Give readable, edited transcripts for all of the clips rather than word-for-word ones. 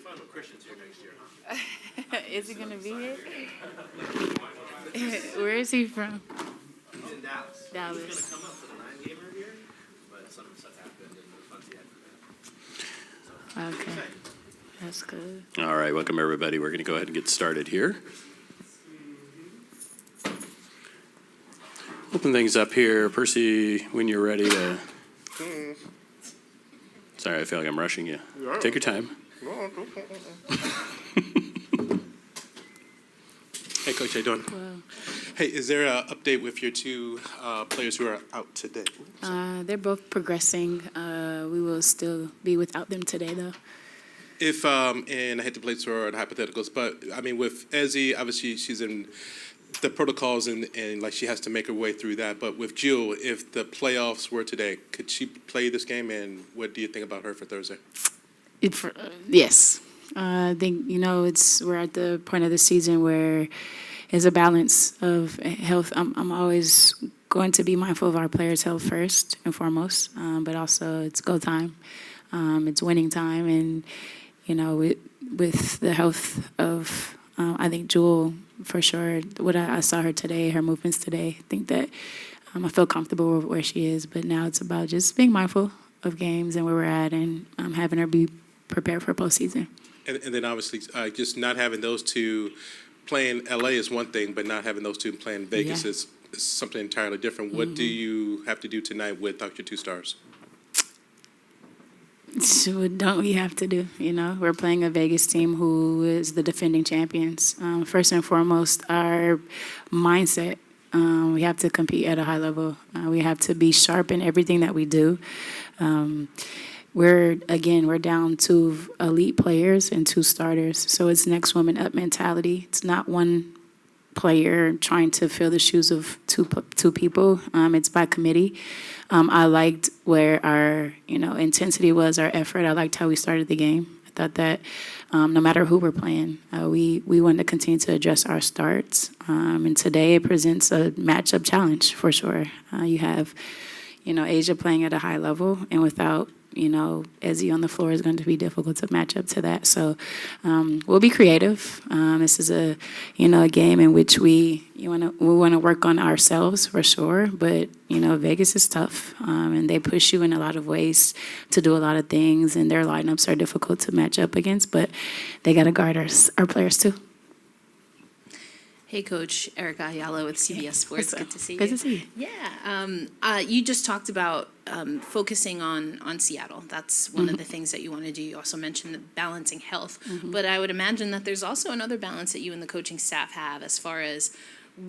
fun with Christian's here next year. Is he going to be here? Where is he from? He's in Dallas. Dallas. He was going to come up for the 9-gamer here, but some stuff happened and the funds he had for that. So, Okay. That's good. All right, welcome everybody. We're going to go ahead and get started here. Open things up here. Percy, when you're ready to... Sorry, I feel like I'm rushing you. Take your time. Hey, Coach, how you doing? Well, Hey, is there an update with your two players who are out today? they're both progressing. We will still be without them today, though. If and I hate to play sort of hypotheticals, but I mean with Ezzy, obviously she's in the protocols and like she has to make her way through that. But with Jewel, if the playoffs were today, could she play this game? And what do you think about her for Thursday? Yes. I think, we're at the point of the season where it's a balance of health. I'm always going to be mindful of our players' health first and foremost, but also it's go time. It's winning time. And, with the health of, I think, Jewel, for sure, what I saw her today, her movements today, I think that I feel comfortable with where she is. But now it's about just being mindful of games and where we're at and having her be prepared for postseason. And then obviously just not having those two playing LA is one thing, but not having those two playing Vegas is something entirely different. What do you have to do tonight without your two stars? So what don't we have to do? We're playing a Vegas team who is the defending champions. First and foremost, our mindset. We have to compete at a high level. We have to be sharp in everything that we do. We're down two elite players and two starters. So it's next woman up mentality. It's not one player trying to fill the shoes of two people. It's by committee. I liked where our intensity was, our effort. I liked how we started the game. I thought that no matter who we're playing, we wanted to continue to address our starts. And today it presents a matchup challenge for sure. You have Asia playing at a high level, and without Ezzy on the floor is going to be difficult to match up to that. So we'll be creative. This is a game in which we want to work on ourselves for sure. But Vegas is tough, and they push you in a lot of ways to do a lot of things, and their lineups are difficult to match up against. But they got to guard our players too. Hey, Coach. Erica Ayala with CBS Sports. Good to see you. Good to see you. Yeah. You just talked about focusing on Seattle. That's one of the things that you want to do. You also mentioned the balancing health. But I would imagine that there's also another balance that you and the coaching staff have as far as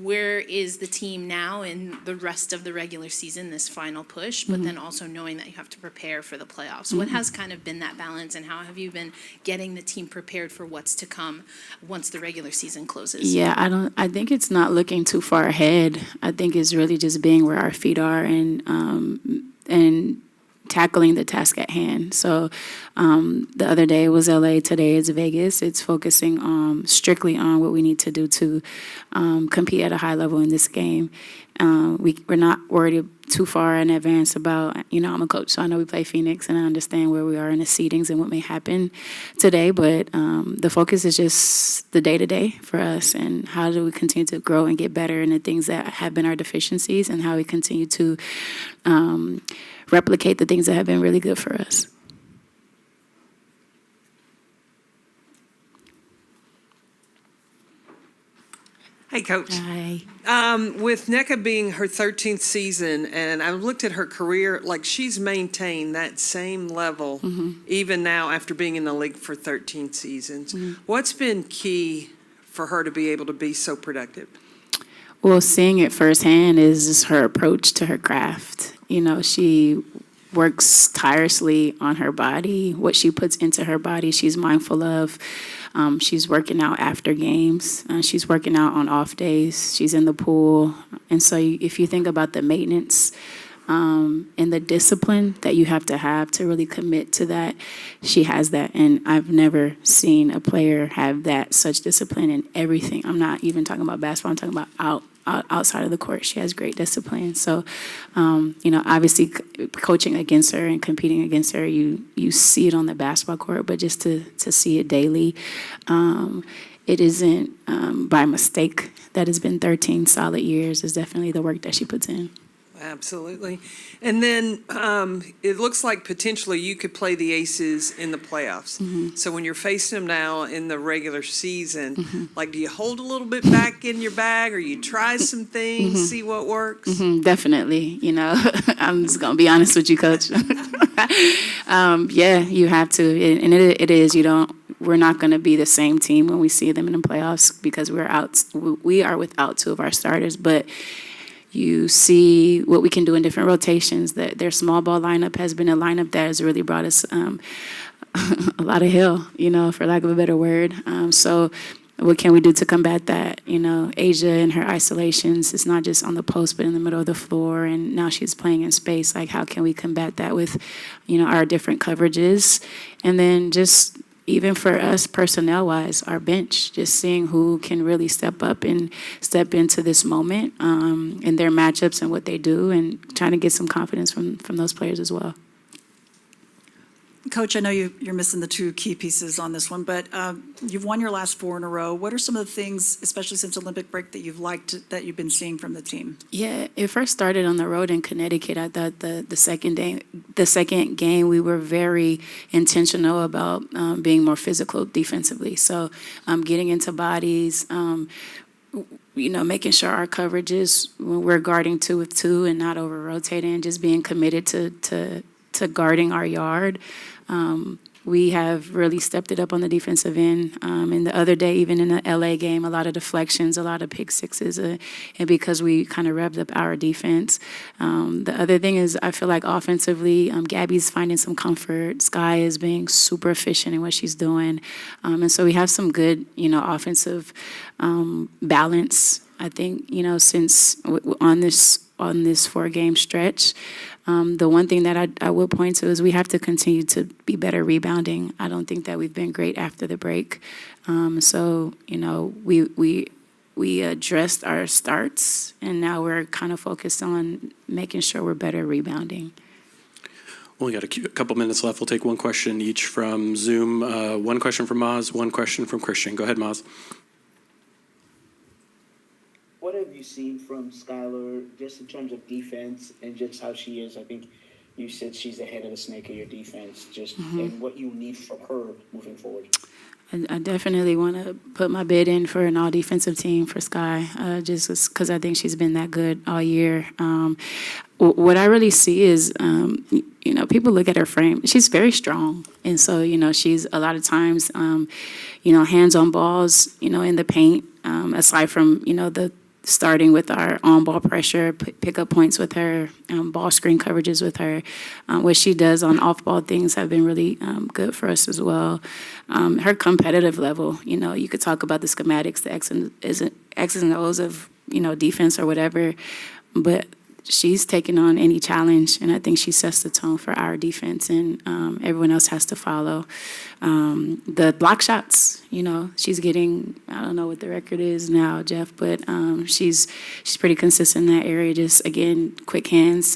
where is the team now in the rest of the regular season, this final push, but then also knowing that you have to prepare for the playoffs. What has kind of been that balance, and how have you been getting the team prepared for what's to come once the regular season closes? Yeah, I think it's not looking too far ahead. I think it's really just being where our feet are and tackling the task at hand. So the other day was LA, today is Vegas. It's focusing strictly on what we need to do to compete at a high level in this game. We're not worried too far in advance about, I'm a coach, so I know we play Phoenix, and I understand where we are in the seedings and what may happen today. But the focus is just the day-to-day for us, and how do we continue to grow and get better in the things that have been our deficiencies, and how we continue to replicate the things that have been really good for us. Hey, Coach. Hi. With NECA being her 13th season, and I've looked at her career, like she's maintained that same level even now after being in the league for 13 seasons. What's been key for her to be able to be so productive? Well, seeing it firsthand is just her approach to her craft. She works tirelessly on her body, what she puts into her body, she's mindful of. She's working out after games. She's working out on off days. She's in the pool. And so if you think about the maintenance and the discipline that you have to really commit to that, she has that. And I've never seen a player have that such discipline in everything. I'm not even talking about basketball. I'm talking about outside of the court. She has great discipline. So, obviously coaching against her and competing against her, you see it on the basketball court, but just to see it daily, it isn't by mistake that it's been 13 solid years. It's definitely the work that she puts in. Absolutely. And then it looks like potentially you could play the Aces in the playoffs. So when you're facing them now in the regular season, like, do you hold a little bit back in your bag, or you try some things, see what works? Definitely. I'm just going to be honest with you, Coach. Yeah, you have to. And it is. We're not going to be the same team when we see them in the playoffs because we are without two of our starters. But you see what we can do in different rotations. That their small ball lineup has been a lineup that has really brought us a lot of hell, for lack of a better word. So what can we do to combat that? Asia and her isolations, it's not just on the post, but in the middle of the floor. And now she's playing in space. Like, how can we combat that with, our different coverages? And then just even for us personnel-wise, our bench, just seeing who can really step up and step into this moment in their matchups and what they do, and trying to get some confidence from those players as well. Coach, I know you're missing the two key pieces on this one, but you've won your last 4 in a row. What are some of the things, especially since Olympic break, that you've liked that you've been seeing from the team? Yeah, it first started on the road in Connecticut. I thought the second game we were very intentional about being more physical defensively. So getting into bodies, making sure our coverages when we're guarding 2 with 2 and not over rotating, just being committed to guarding our yard. We have really stepped it up on the defensive end. And the other day, even in the LA game, a lot of deflections, a lot of pick sixes, and because we kind of revved up our defense. The other thing is, I feel like offensively, Gabby's finding some comfort. Sky is being super efficient in what she's doing. And so we have some good, offensive balance. I think, since on this 4-game stretch. The one thing that I will point to is we have to continue to be better rebounding. I don't think that we've been great after the break. So, we addressed our starts, and now we're kind of focused on making sure we're better rebounding. Only got a couple minutes left. We'll take one question each from Zoom. One question from Maz, one question from Christian. Go ahead, Maz. What have you seen from Skylar, just in terms of defense and just how she is? I think you said she's the head of the snake of your defense, and what you need from her moving forward. I definitely want to put my bid in for an all-defensive team for Sky, just because I think she's been that good all year. What I really see is, people look at her frame. She's very strong. And so, she's a lot of times, hands on balls, in the paint, aside from, the starting with our on-ball pressure, pick up points with her, ball screen coverages with her. What she does on off-ball things have been really good for us as well. Her competitive level, you could talk about the schematics, the X's and O's of, defense or whatever, but she's taken on any challenge, and I think she sets the tone for our defense, and everyone else has to follow. The block shots, she's getting, I don't know what the record is now, Jeff, but she's pretty consistent in that area. Just, again, quick hands,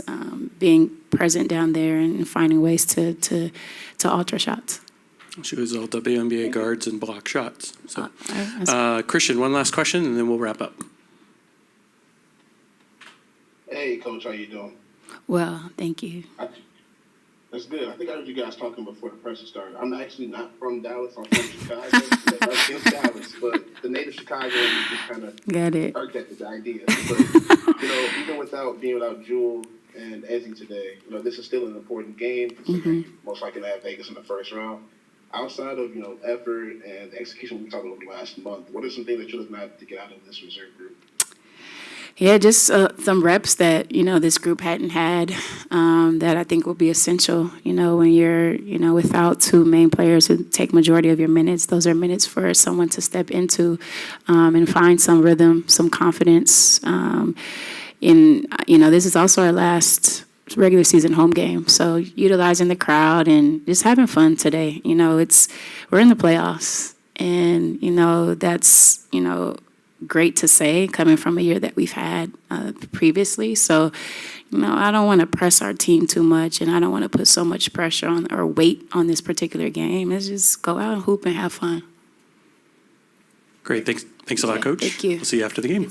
being present down there and finding ways to alter shots. She was all WNBA guards and block shots. So, Christian, one last question, and then we'll wrap up. Hey, Coach, how you doing? Well, thank you. That's good. I think I heard you guys talking before the press started. I'm actually not from Dallas. I'm from Chicago. That's in Dallas, but the native Chicagoan just kind of irked at the idea. But, even being without Jewel and Ezzy today, this is still an important game. Considering most likely to have Vegas in the first round. Outside of, effort and the execution we talked about last month, what are some things that you're looking at to get out of this reserve group? Yeah, just some reps that, this group hadn't had that I think will be essential, when you're, without 2 main players who take majority of your minutes. Those are minutes for someone to step into and find some rhythm, some confidence. This is also our last regular season home game. So utilizing the crowd and just having fun today. We're in the playoffs, and, that's, great to say coming from a year that we've had previously. So, I don't want to press our team too much, and I don't want to put so much pressure on or weight on this particular game. Let's just go out and hoop and have fun. Great. Thanks a lot, Coach. Thank you. We'll see you after the game.